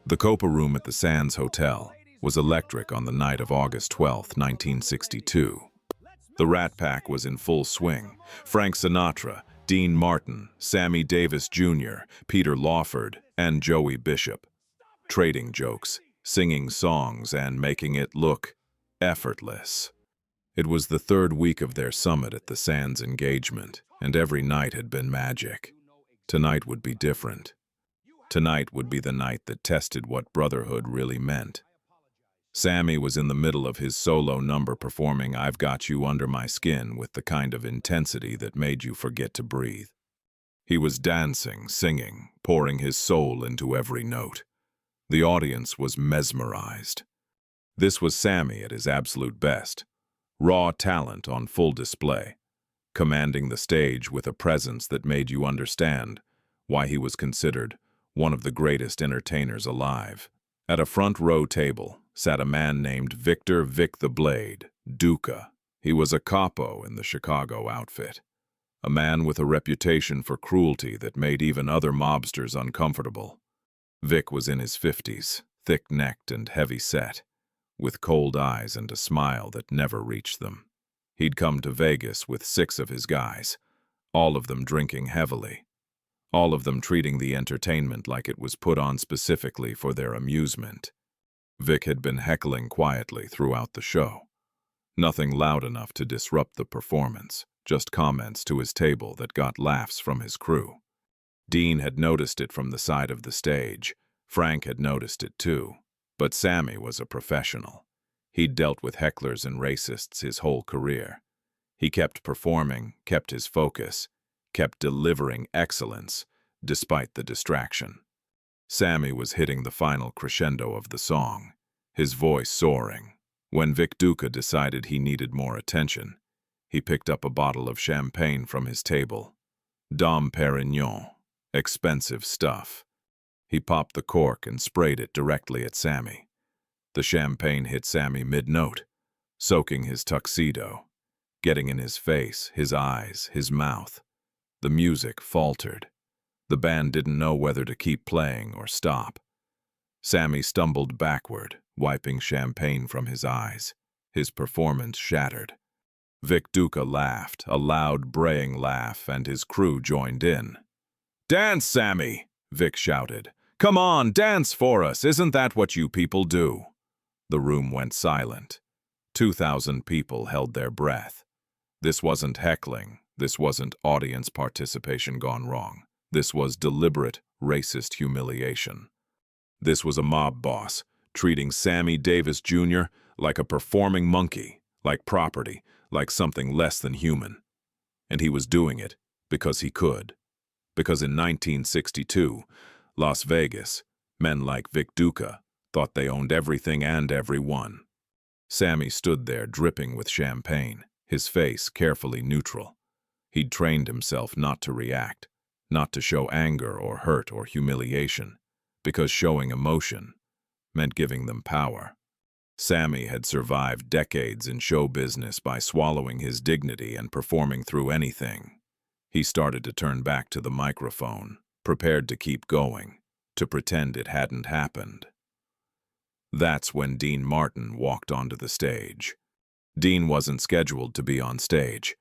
The Copa Room at the Sands Hotel was electric on the night of August 12, 1962. The Rat Pack was in full swing. Frank Sinatra, Dean Martin, Sammy Davis Jr., Peter Lawford, and Joey Bishop. Trading jokes, singing songs, and making it look effortless. It was the third week of their summit at the Sands engagement, and every night had been magic. Tonight would be different. Tonight would be the night that tested what brotherhood really meant. Sammy was in the middle of his solo number performing "I've Got You Under My Skin" with the kind of intensity that made you forget to breathe. He was dancing, singing, pouring his soul into every note. The audience was mesmerized. This was Sammy at his absolute best. Raw talent on full display, commanding the stage with a presence that made you understand why he was considered one of the greatest entertainers alive. At a front row table sat a man named Vic the Blade, Duca. He was a capo in the Chicago outfit, a man with a reputation for cruelty that made even other mobsters uncomfortable. Vic was in his 50s, thick-necked and heavy-set, with cold eyes and a smile that never reached them. He'd come to Vegas with 6 of his guys, all of them drinking heavily, all of them treating the entertainment like it was put on specifically for their amusement. Vic had been heckling quietly throughout the show. Nothing loud enough to disrupt the performance, just comments to his table that got laughs from his crew. Dean had noticed it from the side of the stage. Frank had noticed it too. But Sammy was a professional. He'd dealt with hecklers and racists his whole career. He kept performing, kept his focus, kept delivering excellence, despite the distraction. Sammy was hitting the final crescendo of the song, his voice soaring. When Vic Duca decided he needed more attention, he picked up a bottle of champagne from his table. Dom Perignon, expensive stuff. He popped the cork and sprayed it directly at Sammy. The champagne hit Sammy mid-note, soaking his tuxedo, getting in his face, his eyes, his mouth. The music faltered. The band didn't know whether to keep playing or stop. Sammy stumbled backward, wiping champagne from his eyes. His performance shattered. Vic Duca laughed, a loud, braying laugh, and his crew joined in. "Dance, Sammy!" Vic shouted. "Come on, dance for us! Isn't that what you people do?" The room went silent. 2,000 people held their breath. This wasn't heckling. This wasn't audience participation gone wrong. This was deliberate, racist humiliation. This was a mob boss treating Sammy Davis Jr. like a performing monkey, like property, like something less than human. And he was doing it because he could. Because in 1962, Las Vegas, men like Vic Duca thought they owned everything and everyone. Sammy stood there dripping with champagne, his face carefully neutral. He'd trained himself not to react, not to show anger or hurt or humiliation, because showing emotion meant giving them power. Sammy had survived decades in show business by swallowing his dignity and performing through anything. He started to turn back to the microphone, prepared to keep going, to pretend it hadn't happened. That's when Dean Martin walked onto the stage. Dean wasn't scheduled to be on stage.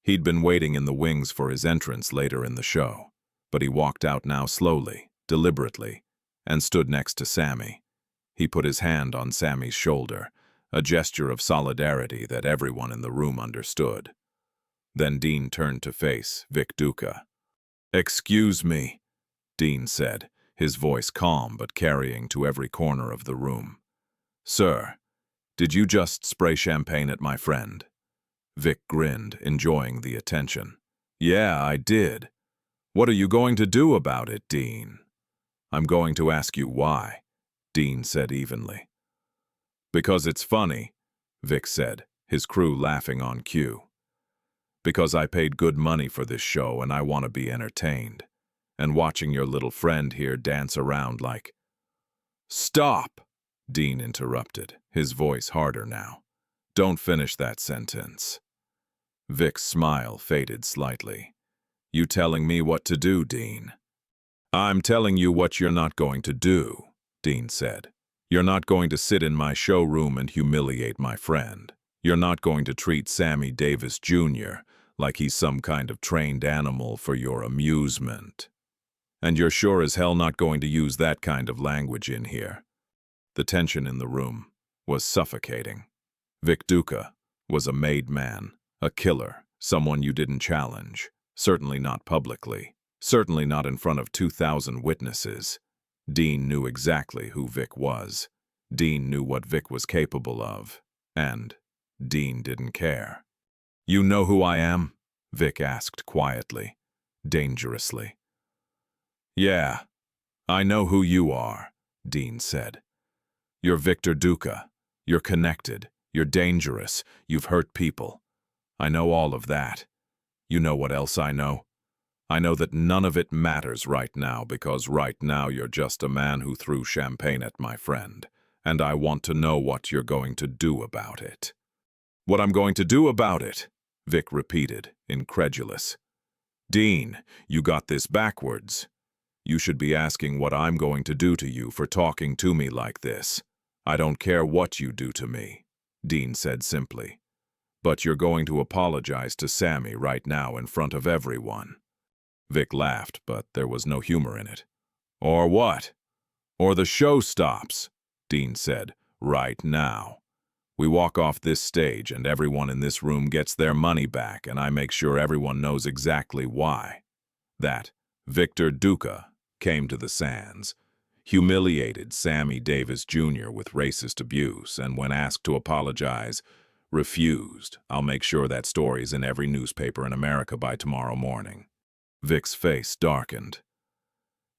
He'd been waiting in the wings for his entrance later in the show, but he walked out now slowly, deliberately, and stood next to Sammy. He put his hand on Sammy's shoulder, a gesture of solidarity that everyone in the room understood. Then Dean turned to face Vic Duca. "Excuse me," Dean said, his voice calm but carrying to every corner of the room. "Sir, did you just spray champagne at my friend?" Vic grinned, enjoying the attention. "Yeah, I did. What are you going to do about it, Dean?" "I'm going to ask you why," Dean said evenly. "Because it's funny," Vic said, his crew laughing on cue. "Because I paid good money for this show and I want to be entertained. And watching your little friend here dance around like—" "Stop!" Dean interrupted, his voice harder now. "Don't finish that sentence." Vic's smile faded slightly. "You telling me what to do, Dean?" "I'm telling you what you're not going to do," Dean said. "You're not going to sit in my showroom and humiliate my friend. You're not going to treat Sammy Davis Jr. like he's some kind of trained animal for your amusement. And you're sure as hell not going to use that kind of language in here." The tension in the room was suffocating. Vic Duca was a made man, a killer, someone you didn't challenge, certainly not publicly, certainly not in front of 2,000 witnesses. Dean knew exactly who Vic was. Dean knew what Vic was capable of, and Dean didn't care. "You know who I am?" Vic asked quietly, dangerously. "Yeah, I know who you are," Dean said. "You're Victor Duca. You're connected. You're dangerous. You've hurt people. I know all of that. You know what else I know? I know that none of it matters right now, because right now you're just a man who threw champagne at my friend, and I want to know what you're going to do about it." "What I'm going to do about it?" Vic repeated, incredulous. "Dean, you got this backwards. You should be asking what I'm going to do to you for talking to me like this." "I don't care what you do to me," Dean said simply. "But you're going to apologize to Sammy right now in front of everyone." Vic laughed, but there was no humor in it. "Or what? Or the show stops," Dean said. "Right now. We walk off this stage and everyone in this room gets their money back, and I make sure everyone knows exactly why. That Victor Duca came to the sands, humiliated Sammy Davis Jr. with racist abuse, and when asked to apologize, refused. I'll make sure that story's in every newspaper in America by tomorrow morning." Vic's face darkened.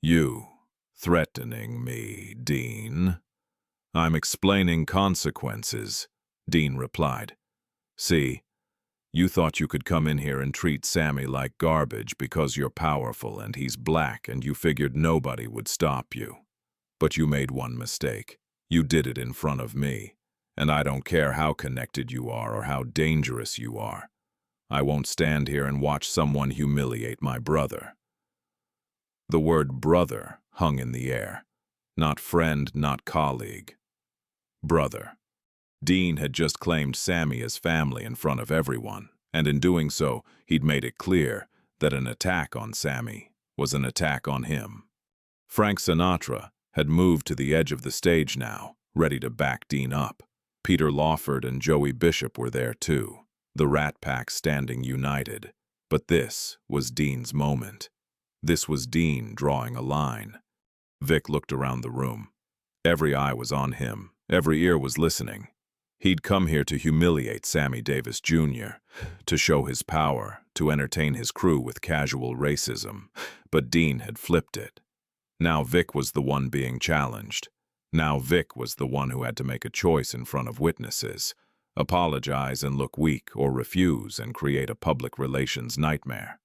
"You threatening me, Dean?" "I'm explaining consequences," Dean replied. "See, you thought you could come in here and treat Sammy like garbage because you're powerful and he's black, and you figured nobody would stop you. But you made one mistake. You did it in front of me, and I don't care how connected you are or how dangerous you are. I won't stand here and watch someone humiliate my brother." The word brother hung in the air. Not friend, not colleague. Brother. Dean had just claimed Sammy as family in front of everyone, and in doing so, he'd made it clear that an attack on Sammy was an attack on him. Frank Sinatra had moved to the edge of the stage now, ready to back Dean up. Peter Lawford and Joey Bishop were there too, the Rat Pack standing united. But this was Dean's moment. This was Dean drawing a line. Vic looked around the room. Every eye was on him. Every ear was listening. He'd come here to humiliate Sammy Davis Jr., to show his power, to entertain his crew with casual racism. But Dean had flipped it. Now Vic was the one being challenged. Now Vic was the one who had to make a choice in front of witnesses. Apologize and look weak, or refuse and create a public relations nightmare.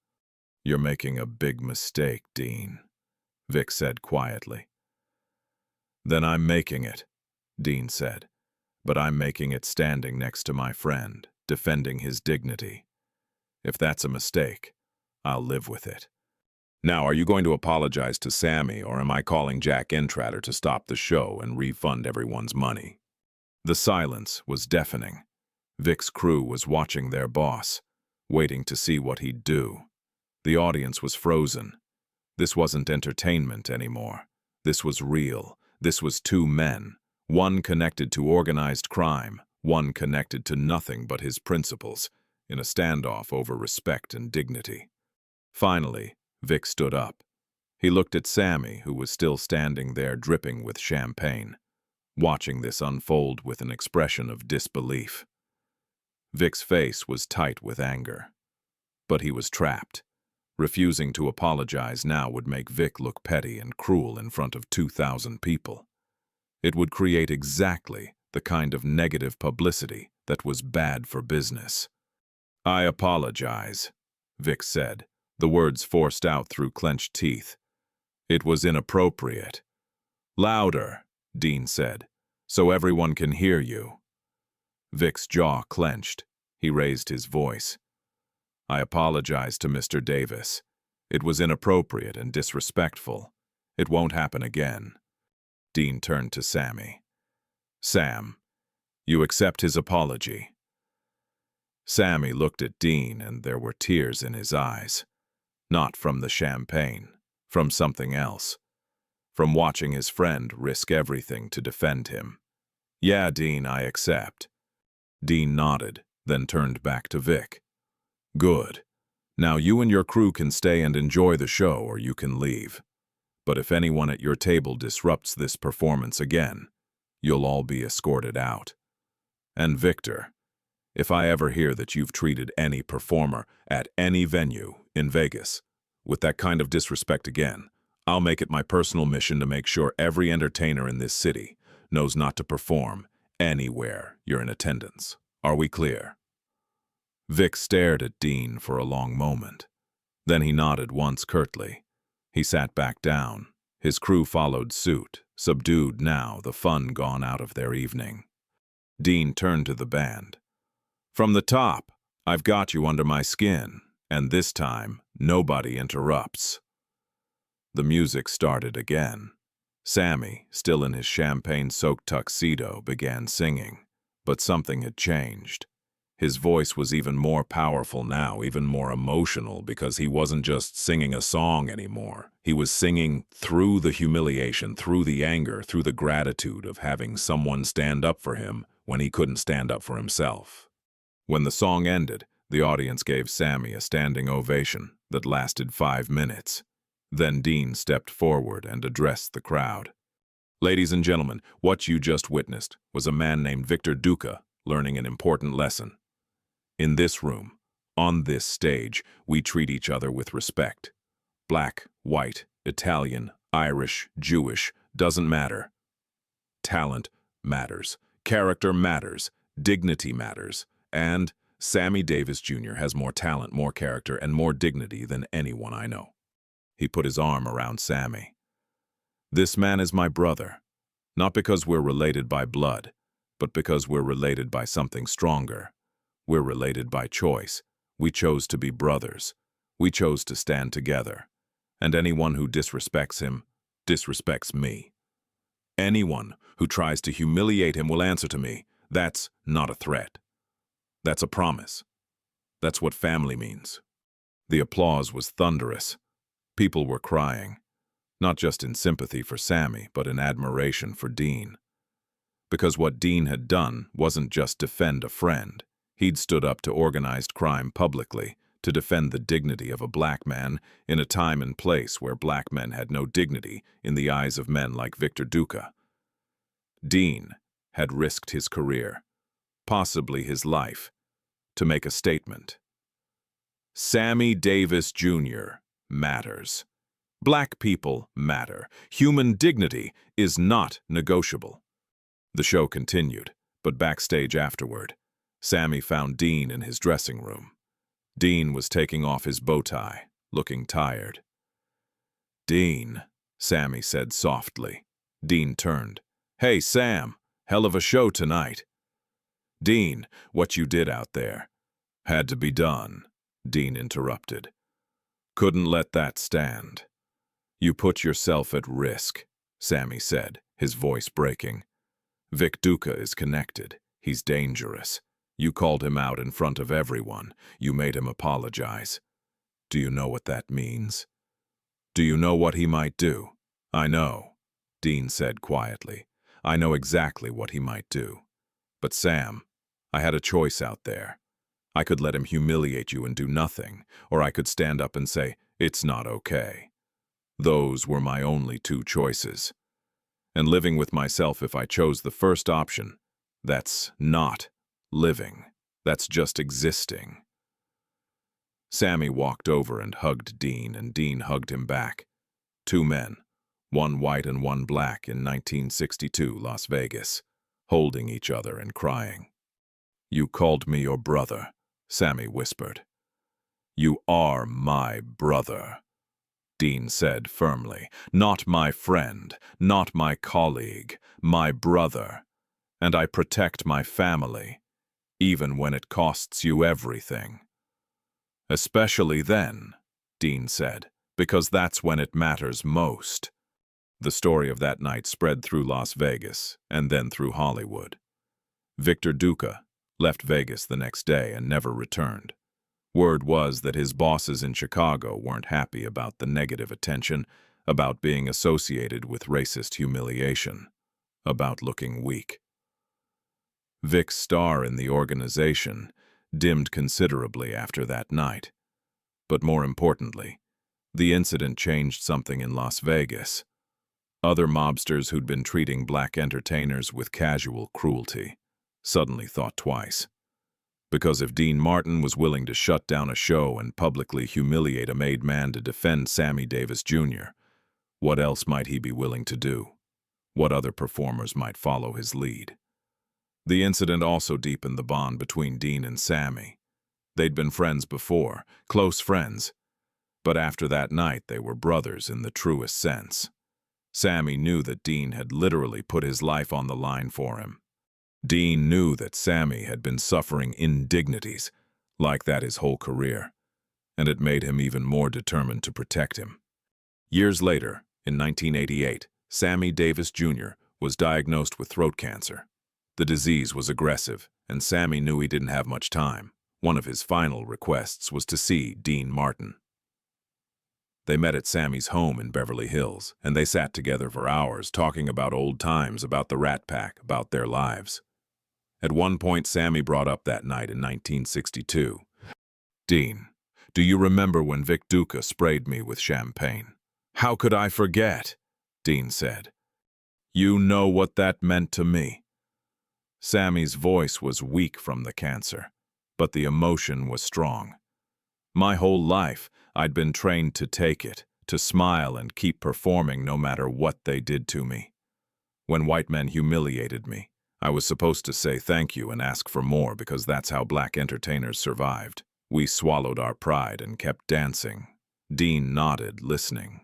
"You're making a big mistake, Dean," Vic said quietly. "Then I'm making it," Dean said. "But I'm making it standing next to my friend, defending his dignity. If that's a mistake, I'll live with it. Now, are you going to apologize to Sammy, or am I calling Jack Entratter to stop the show and refund everyone's money?" The silence was deafening. Vic's crew was watching their boss, waiting to see what he'd do. The audience was frozen. This wasn't entertainment anymore. This was real. This was two men, one connected to organized crime, one connected to nothing but his principles, in a standoff over respect and dignity. Finally, Vic stood up. He looked at Sammy, who was still standing there dripping with champagne, watching this unfold with an expression of disbelief. Vic's face was tight with anger. But he was trapped. Refusing to apologize now would make Vic look petty and cruel in front of 2,000 people. It would create exactly the kind of negative publicity that was bad for business. "I apologize," Vic said, the words forced out through clenched teeth. "It was inappropriate." "Louder," Dean said, "so everyone can hear you." Vic's jaw clenched. He raised his voice. "I apologize to Mr. Davis. It was inappropriate and disrespectful. It won't happen again." Dean turned to Sammy. Sam, you accept his apology? Sammy looked at Dean, and there were tears in his eyes. Not from the champagne, from something else. From watching his friend risk everything to defend him. Yeah, Dean, I accept. Dean nodded, then turned back to Vic. Good. Now you and your crew can stay and enjoy the show, or you can leave. But if anyone at your table disrupts this performance again, you'll all be escorted out. And Victor, if I ever hear that you've treated any performer at any venue in Vegas with that kind of disrespect again, I'll make it my personal mission to make sure every entertainer in this city knows not to perform anywhere you're in attendance. Are we clear? Vic stared at Dean for a long moment. Then he nodded once curtly. He sat back down. His crew followed suit, subdued now, the fun gone out of their evening. Dean turned to the band. From the top, I've got you under my skin, and this time, nobody interrupts. The music started again. Sammy, still in his champagne-soaked tuxedo, began singing, but something had changed. His voice was even more powerful now, even more emotional, because he wasn't just singing a song anymore. He was singing through the humiliation, through the anger, through the gratitude of having someone stand up for him when he couldn't stand up for himself. When the song ended, the audience gave Sammy a standing ovation that lasted 5 minutes. Then Dean stepped forward and addressed the crowd. Ladies and gentlemen, what you just witnessed was a man named Victor Duca learning an important lesson. In this room, on this stage, we treat each other with respect. Black, white, Italian, Irish, Jewish, doesn't matter. Talent matters. Character matters. Dignity matters. And Sammy Davis Jr. has more talent, more character, and more dignity than anyone I know. He put his arm around Sammy. This man is my brother, not because we're related by blood, but because we're related by something stronger. We're related by choice. We chose to be brothers. We chose to stand together. And anyone who disrespects him, disrespects me. Anyone who tries to humiliate him will answer to me. That's not a threat. That's a promise. That's what family means. The applause was thunderous. People were crying, not just in sympathy for Sammy, but in admiration for Dean. Because what Dean had done wasn't just defend a friend. He'd stood up to organized crime publicly, to defend the dignity of a black man in a time and place where black men had no dignity in the eyes of men like Victor Duca. Dean had risked his career, possibly his life, to make a statement. Sammy Davis Jr. matters. Black people matter. Human dignity is not negotiable. The show continued, but backstage afterward, Sammy found Dean in his dressing room. Dean was taking off his bow tie, looking tired. Dean, Sammy said softly. Dean turned. Hey, Sam, hell of a show tonight. Dean, what you did out there had to be done, Dean interrupted. Couldn't let that stand. You put yourself at risk, Sammy said, his voice breaking. Vic Duca is connected. He's dangerous. You called him out in front of everyone. You made him apologize. Do you know what that means? Do you know what he might do? I know, Dean said quietly. I know exactly what he might do. But Sam, I had a choice out there. I could let him humiliate you and do nothing, or I could stand up and say, it's not okay. Those were my only 2 choices. And living with myself, if I chose the first option, that's not living. That's just existing. Sammy walked over and hugged Dean, and Dean hugged him back. 2 men, one white and one black in 1962 Las Vegas, holding each other and crying. You called me your brother, Sammy whispered. You are my brother, Dean said firmly. Not my friend, not my colleague, my brother. And I protect my family, even when it costs you everything. Especially then, Dean said, because that's when it matters most. The story of that night spread through Las Vegas and then through Hollywood. Victor Duca left Vegas the next day and never returned. Word was that his bosses in Chicago weren't happy about the negative attention, about being associated with racist humiliation, about looking weak. Vic's star in the organization dimmed considerably after that night. But more importantly, the incident changed something in Las Vegas. Other mobsters who'd been treating black entertainers with casual cruelty suddenly thought twice. Because if Dean Martin was willing to shut down a show and publicly humiliate a made man to defend Sammy Davis Jr., what else might he be willing to do? What other performers might follow his lead? The incident also deepened the bond between Dean and Sammy. They'd been friends before, close friends, but after that night they were brothers in the truest sense. Sammy knew that Dean had literally put his life on the line for him. Dean knew that Sammy had been suffering indignities like that his whole career, and it made him even more determined to protect him. Years later, in 1988, Sammy Davis Jr. was diagnosed with throat cancer. The disease was aggressive, and Sammy knew he didn't have much time. One of his final requests was to see Dean Martin. They met at Sammy's home in Beverly Hills, and they sat together for hours talking about old times, about the Rat Pack, about their lives. At one point, Sammy brought up that night in 1962. "Dean, do you remember when Vic Duca sprayed me with champagne?" "How could I forget?" Dean said. "You know what that meant to me." Sammy's voice was weak from the cancer, but the emotion was strong. "My whole life, I'd been trained to take it, to smile and keep performing no matter what they did to me. When white men humiliated me, I was supposed to say thank you and ask for more because that's how black entertainers survived. We swallowed our pride and kept dancing." Dean nodded, listening.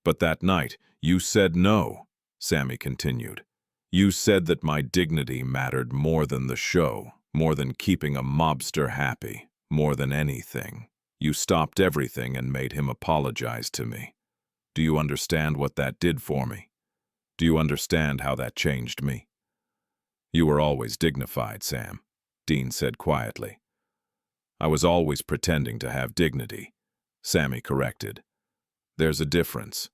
"But that night, you said no," Sammy continued. "You said that my dignity mattered more than the show, more than keeping a mobster happy, more than anything. You stopped everything and made him apologize to me. Do you understand what that did for me? Do you understand how that changed me?" "You were always dignified, Sam," Dean said quietly. "I was always pretending to have dignity," Sammy corrected. "There's a difference.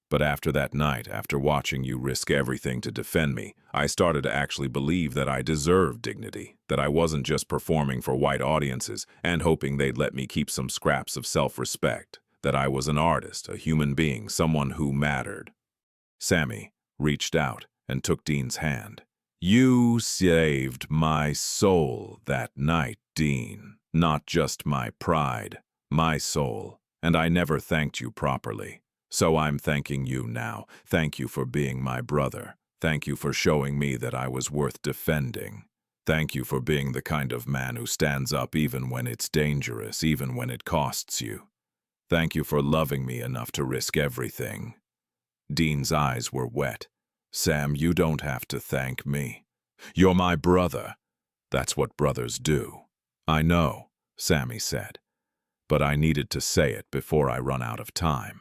But after that night, after watching you risk everything to defend me, I started to actually believe that I deserved dignity, that I wasn't just performing for white audiences and hoping they'd let me keep some scraps of self-respect, that I was an artist, a human being, someone who mattered." Sammy reached out and took Dean's hand. "You saved my soul that night, Dean. Not just my pride, my soul. And I never thanked you properly. So I'm thanking you now. Thank you for being my brother. Thank you for showing me that I was worth defending. Thank you for being the kind of man who stands up even when it's dangerous, even when it costs you. Thank you for loving me enough to risk everything." Dean's eyes were wet. "Sam, you don't have to thank me. You're my brother. That's what brothers do." "I know," Sammy said, "but I needed to say it before I run out of time."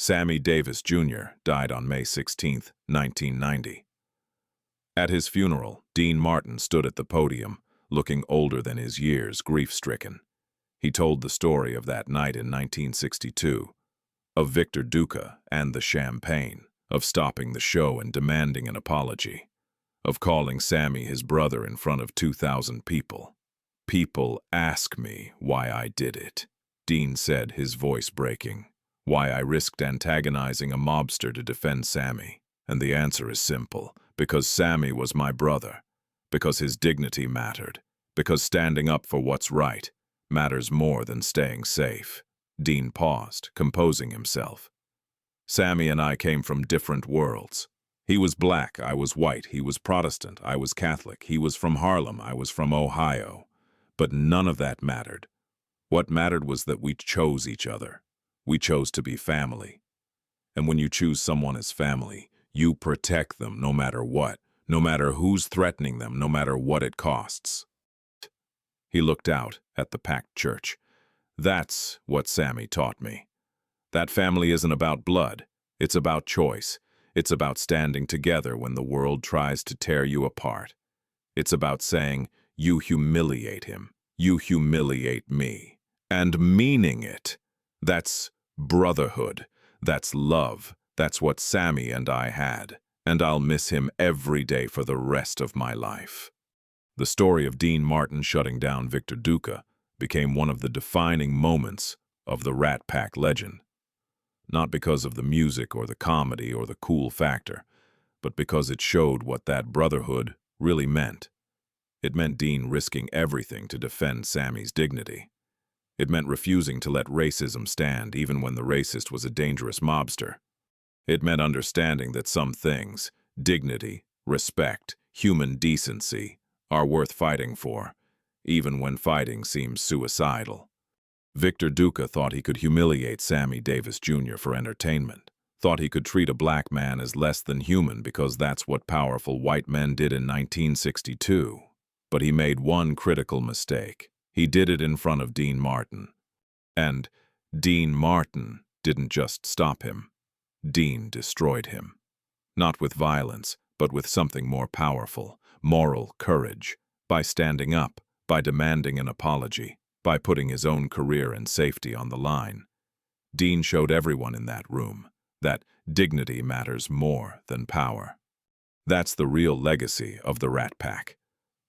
Sammy Davis Jr. died on May 16, 1990. At his funeral, Dean Martin stood at the podium, looking older than his years, grief-stricken. He told the story of that night in 1962, of Victor Duca and the champagne, of stopping the show and demanding an apology, of calling Sammy his brother in front of 2,000 people. "People ask me why I did it," Dean said, his voice breaking. "Why I risked antagonizing a mobster to defend Sammy. And the answer is simple. Because Sammy was my brother. Because his dignity mattered. Because standing up for what's right matters more than staying safe." Dean paused, composing himself. "Sammy and I came from different worlds. He was black, I was white. He was Protestant, I was Catholic. He was from Harlem, I was from Ohio. But none of that mattered. What mattered was that we chose each other. We chose to be family. And when you choose someone as family, you protect them no matter what, no matter who's threatening them, no matter what it costs." He looked out at the packed church. "That's what Sammy taught me. That family isn't about blood. It's about choice. It's about standing together when the world tries to tear you apart. It's about saying, you humiliate him, you humiliate me, and meaning it. That's brotherhood. That's love. That's what Sammy and I had, and I'll miss him every day for the rest of my life. The story of Dean Martin shutting down Victor Duca became one of the defining moments of the Rat Pack legend. Not because of the music or the comedy or the cool factor, but because it showed what that brotherhood really meant. It meant Dean risking everything to defend Sammy's dignity. It meant refusing to let racism stand even when the racist was a dangerous mobster. It meant understanding that some things, dignity, respect, human decency, are worth fighting for, even when fighting seems suicidal. Victor Duca thought he could humiliate Sammy Davis Jr. for entertainment, thought he could treat a black man as less than human because that's what powerful white men did in 1962. But he made one critical mistake. He did it in front of Dean Martin. And Dean Martin didn't just stop him. Dean destroyed him. Not with violence, but with something more powerful, moral courage, by standing up, by demanding an apology, by putting his own career and safety on the line. Dean showed everyone in that room that dignity matters more than power. That's the real legacy of the Rat Pack.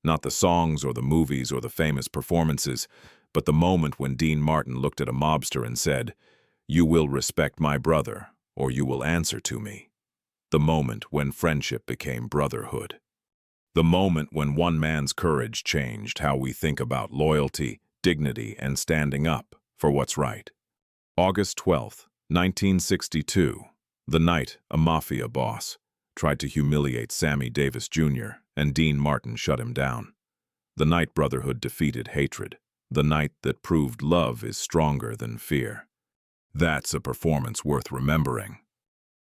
Not the songs or the movies or the famous performances, but the moment when Dean Martin looked at a mobster and said, "You will respect my brother, or you will answer to me." The moment when friendship became brotherhood. The moment when one man's courage changed how we think about loyalty, dignity, and standing up for what's right. August 12th, 1962, the night a Mafia boss tried to humiliate Sammy Davis Jr. and Dean Martin shut him down. The night brotherhood defeated hatred. The night that proved love is stronger than fear. That's a performance worth remembering.